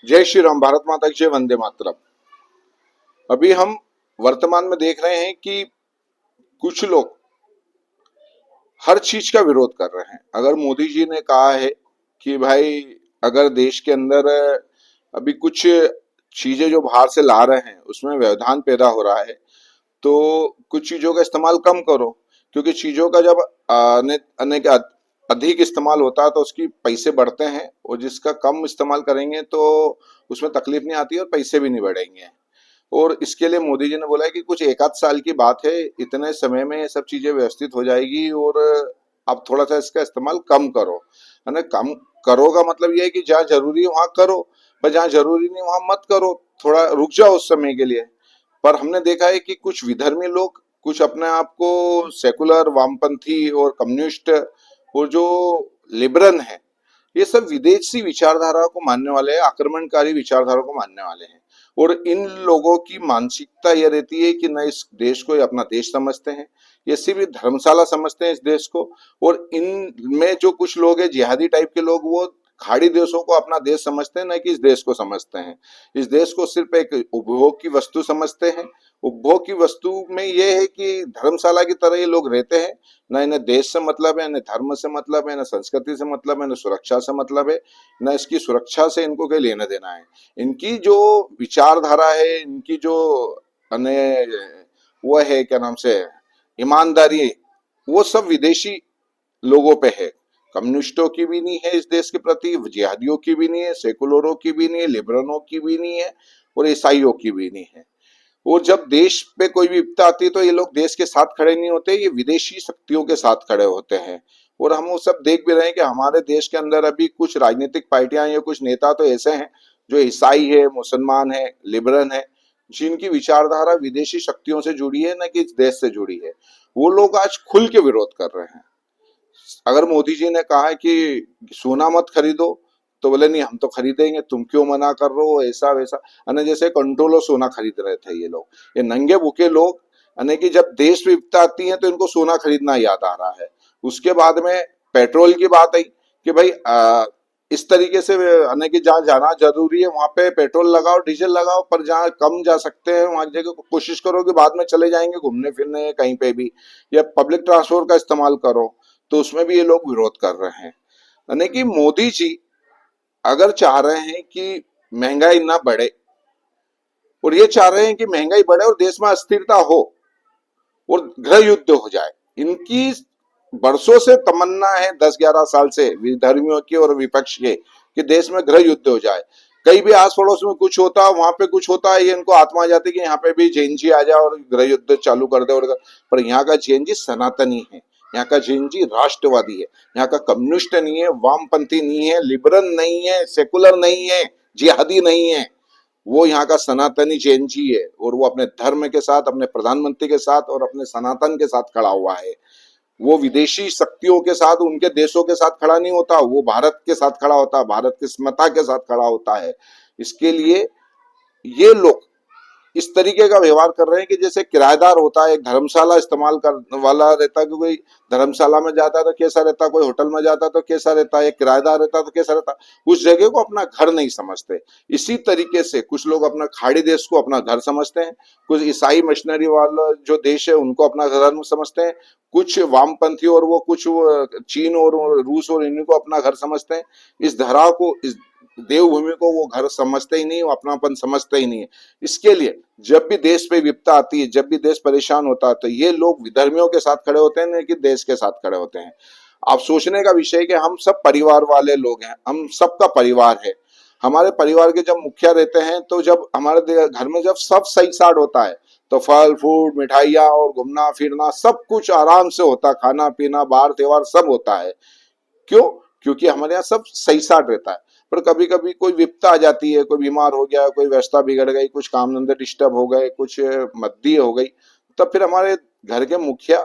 जय श्री राम, भारत माता की जय, वंदे मातरम। अभी हम वर्तमान में देख रहे हैं कि कुछ लोग हर चीज का विरोध कर रहे हैं। अगर मोदी जी ने कहा है कि भाई अगर देश के अंदर अभी कुछ चीजें जो बाहर से ला रहे हैं उसमें व्यवधान पैदा हो रहा है, तो कुछ चीजों का इस्तेमाल कम करो। क्योंकि चीजों का जब अनेक अधिक इस्तेमाल होता है तो उसकी पैसे बढ़ते हैं, और जिसका कम इस्तेमाल करेंगे तो उसमें तकलीफ नहीं आती और पैसे भी नहीं बढ़ेंगे। और इसके लिए मोदी जी ने बोला है कि कुछ एक आध साल की बात है, इतने समय में ये सब चीजें व्यवस्थित हो जाएगी और आप थोड़ा सा इसका इस्तेमाल कम करो। है ना, कम करो का मतलब ये है कि जहाँ जरूरी है वहां करो, पर जहाँ जरूरी नहीं वहां मत करो, थोड़ा रुक जाओ उस समय के लिए। पर हमने देखा है कि कुछ विधर्मी लोग, कुछ अपने आप को सेकुलर, वामपंथी और कम्युनिस्ट और जो लिबरल हैं, ये सब विदेशी विचारधारा को मानने वाले हैं, आक्रमणकारी विचारधारा को मानने वाले हैं। और इन लोगों की मानसिकता यह रहती है कि न इस देश को ये अपना देश समझते हैं, ये सिर्फ धर्मशाला समझते हैं इस देश को। और इनमें जो कुछ लोग हैं जिहादी टाइप के लोग, वो खाड़ी देशों को अपना देश समझते हैं, न कि इस देश को समझते हैं। इस देश को सिर्फ एक उपभोग की वस्तु समझते हैं। उपभोग की वस्तु में ये है कि धर्मशाला की तरह ये लोग रहते हैं। न इन्हें देश से मतलब है, न धर्म से मतलब है, न संस्कृति से मतलब है, न सुरक्षा से मतलब है, न इसकी सुरक्षा से इनको कोई लेना देना है। इनकी जो विचारधारा है, इनकी जो अने वो है, क्या नाम से, ईमानदारी, वो सब विदेशी लोगों पे है। कम्युनिस्टों की भी नहीं है इस देश के प्रति, जिहादियों की भी नहीं है, सेकुलरों की भी नहीं है, लिबरलों की भी नहीं है, और ईसाइयों की भी नहीं है। और जब देश पे कोई विपदा आती है तो ये लोग देश के साथ खड़े नहीं होते, ये विदेशी शक्तियों के साथ खड़े होते हैं। और हम वो सब देख भी रहे हैं कि हमारे देश के अंदर अभी कुछ राजनीतिक पार्टियां या कुछ नेता तो ऐसे हैं जो ईसाई है, मुसलमान है, लिबरल है, जिनकी विचारधारा विदेशी शक्तियों से जुड़ी है, न कि इस देश से जुड़ी है। वो लोग आज खुल के विरोध कर रहे हैं। अगर मोदी जी ने कहा है कि सोना मत खरीदो, तो बोले नहीं हम तो खरीदेंगे, तुम क्यों मना कर रहे हो, ऐसा वैसा। यानी जैसे कंट्रोलो सोना खरीद रहे थे ये लोग, ये नंगे भूखे लोग। यानी कि जब देश विपत्ति आती है तो इनको सोना खरीदना याद आ रहा है। उसके बाद में पेट्रोल की बात आई कि भाई इस तरीके से, यानी कि जहाँ जाना जरूरी है वहां पे पेट्रोल लगाओ, डीजल लगाओ, पर जहाँ कम जा सकते हैं वहां जगह कोशिश करो कि बाद में चले जाएंगे घूमने फिरने कहीं पे भी, या पब्लिक ट्रांसपोर्ट का इस्तेमाल करो। तो उसमें भी ये लोग विरोध कर रहे हैं। यानी कि मोदी जी अगर चाह रहे हैं कि महंगाई ना बढ़े, और ये चाह रहे हैं कि महंगाई बढ़े और देश में अस्थिरता हो और गृह युद्ध हो जाए, इनकी बरसों से तमन्ना है, 10-11 साल से, विधर्मियों की और विपक्ष के, कि देश में गृह युद्ध हो जाए। कहीं भी आस पड़ोस में कुछ होता है, वहां पे कुछ होता है, ये इनको आत्मा आ जाती है कि यहाँ पे भी जैन जी आ जाए और गृह युद्ध चालू कर दे। और पर यहाँ का जैन जी सनातनी है, यहाँ का जैन जी राष्ट्रवादी है, यहाँ का कम्युनिस्ट नहीं है, वामपंथी नहीं है, लिबरल नहीं है, सेकुलर नहीं है, जिहादी नहीं है। वो यहाँ का सनातनी जैन जी है, और वो अपने धर्म के साथ, अपने प्रधानमंत्री के साथ और अपने सनातन के साथ खड़ा हुआ है। वो विदेशी शक्तियों के साथ, उनके देशों के साथ खड़ा नहीं होता, वो भारत के साथ खड़ा होता है, भारत की स्मता के साथ खड़ा होता है। इसके लिए ये लोग इस तरीके का व्यवहार कर रहे हैं कि जैसे किराएदार होता है, एक धर्मशाला इस्तेमाल कर वाला रहता है कि कोई धर्मशाला में जाता है तो कैसा रहता है, कोई होटल में जाता है तो कैसा रहता है, एक किराएदार रहता है तो कैसा रहता है, उस जगह को अपना घर नहीं समझते। इसी तरीके से कुछ लोग अपना खाड़ी देश को अपना घर समझते हैं, कुछ ईसाई मशीनरी वाला जो देश है उनको अपना घर समझते हैं, कुछ वामपंथी और वो कुछ चीन और रूस और इन्हीं को अपना घर समझते हैं। इस धरा को, इस देवभूमि को वो घर समझते ही नहीं, वो अपनापन समझते ही नहीं है। इसके लिए जब भी देश पे विपदा आती है, जब भी देश परेशान होता है, तो ये लोग विधर्मियों के साथ खड़े होते हैं, नहीं कि देश के साथ खड़े होते हैं। आप सोचने का विषय है कि हम सब परिवार वाले लोग हैं, हम सबका परिवार है। हमारे परिवार के जब मुखिया रहते हैं, तो जब हमारे घर में जब सब सही साठ होता है, तो फल फूड, मिठाइयाँ और घूमना फिरना सब कुछ आराम से होता है, खाना पीना, बाहर त्योहार सब होता है। क्यों? क्योंकि हमारे यहाँ सब सही साठ रहता है। पर कभी कभी कोई विपदा आ जाती है, कोई बीमार हो गया, कोई व्यवस्था बिगड़ गई, कुछ काम धंधे डिस्टर्ब हो गए, कुछ मद्दी हो गई, तब फिर हमारे घर के मुखिया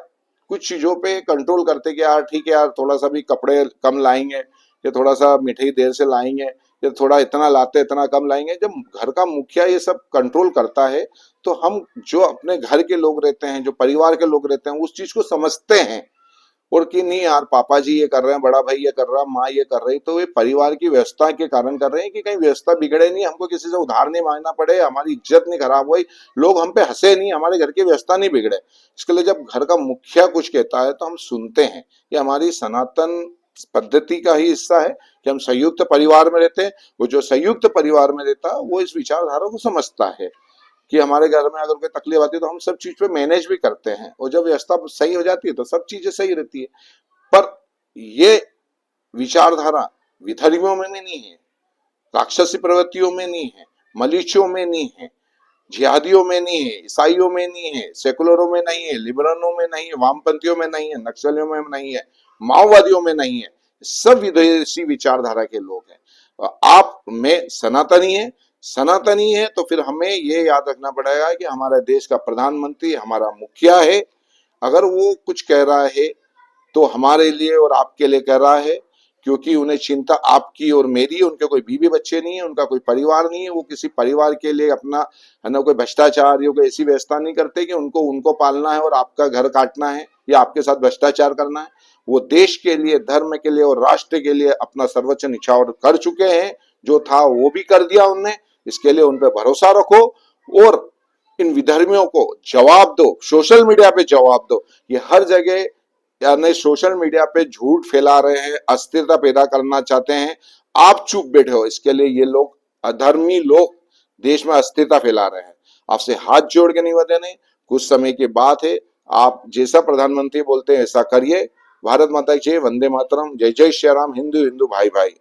कुछ चीजों पे कंट्रोल करते कि यार ठीक है यार, थोड़ा सा भी कपड़े कम लाएंगे, या थोड़ा सा मिठाई देर से लाएंगे, या थोड़ा इतना लाते इतना कम लाएंगे। जब घर का मुखिया ये सब कंट्रोल करता है, तो हम जो अपने घर के लोग रहते हैं, जो परिवार के लोग रहते हैं, उस चीज को समझते हैं। और कि नहीं यार पापा जी ये कर रहे हैं, बड़ा भाई ये कर रहा है, माँ ये कर रही, तो ये परिवार की व्यवस्था के कारण कर रहे हैं कि कहीं व्यवस्था बिगड़े नहीं, हमको किसी से उधार नहीं मांगना पड़े, हमारी इज्जत नहीं खराब हुई, लोग हम पे हंसे नहीं, हमारे घर की व्यवस्था नहीं बिगड़े। इसके लिए जब घर का मुखिया कुछ कहता है तो हम सुनते हैं। ये हमारी सनातन पद्धति का ही हिस्सा है कि हम संयुक्त परिवार में रहते हैं। वो जो संयुक्त परिवार में रहता है वो इस विचारधारा को समझता है कि हमारे घर में अगर कोई तकलीफ आती है तो हम सब चीज पे मैनेज भी करते हैं, और जब व्यवस्था सही हो जाती है तो सब चीजें सही रहती है। पर ये विचारधारा विधर्मियों में नहीं है, राक्षसी प्रवृत्तियों में नहीं है, मलीचियों में नहीं है, जिहादियों में नहीं है, ईसाइयों में नहीं है, सेकुलरों में नहीं है, लिबरलों में नहीं है, वामपंथियों में नहीं है, नक्सलियों में नहीं है, माओवादियों में नहीं है। सब विदेशी विचारधारा के लोग हैं। आप में सनातनी है, सनातनी है तो फिर हमें ये याद रखना पड़ेगा कि हमारे देश का प्रधानमंत्री हमारा मुखिया है। अगर वो कुछ कह रहा है तो हमारे लिए और आपके लिए कह रहा है, क्योंकि उन्हें चिंता आपकी और मेरी है। उनके कोई बीवी बच्चे नहीं है, उनका कोई परिवार नहीं है, वो किसी परिवार के लिए अपना है ना कोई भ्रष्टाचार या कोई ऐसी व्यवस्था नहीं करते कि उनको उनको पालना है और आपका घर काटना है या आपके साथ भ्रष्टाचार करना है। वो देश के लिए, धर्म के लिए और राष्ट्र के लिए अपना सर्वोच्च निछावर कर चुके हैं। जो था वो भी कर दिया उनने, इसके लिए उन पर भरोसा रखो और इन विधर्मियों को जवाब दो, सोशल मीडिया पे जवाब दो। ये हर जगह यानी सोशल मीडिया पे झूठ फैला रहे हैं, अस्थिरता पैदा करना चाहते हैं। आप चुप बैठे हो, इसके लिए ये लोग अधर्मी लोग देश में अस्थिरता फैला रहे हैं। आपसे हाथ जोड़ के निवेदन है, कुछ समय की बात है, आप जैसा प्रधानमंत्री बोलते हैं ऐसा करिए। भारत माता की जय, वंदे मातरम, जय जय श्री राम, हिंदू हिंदू भाई भाई।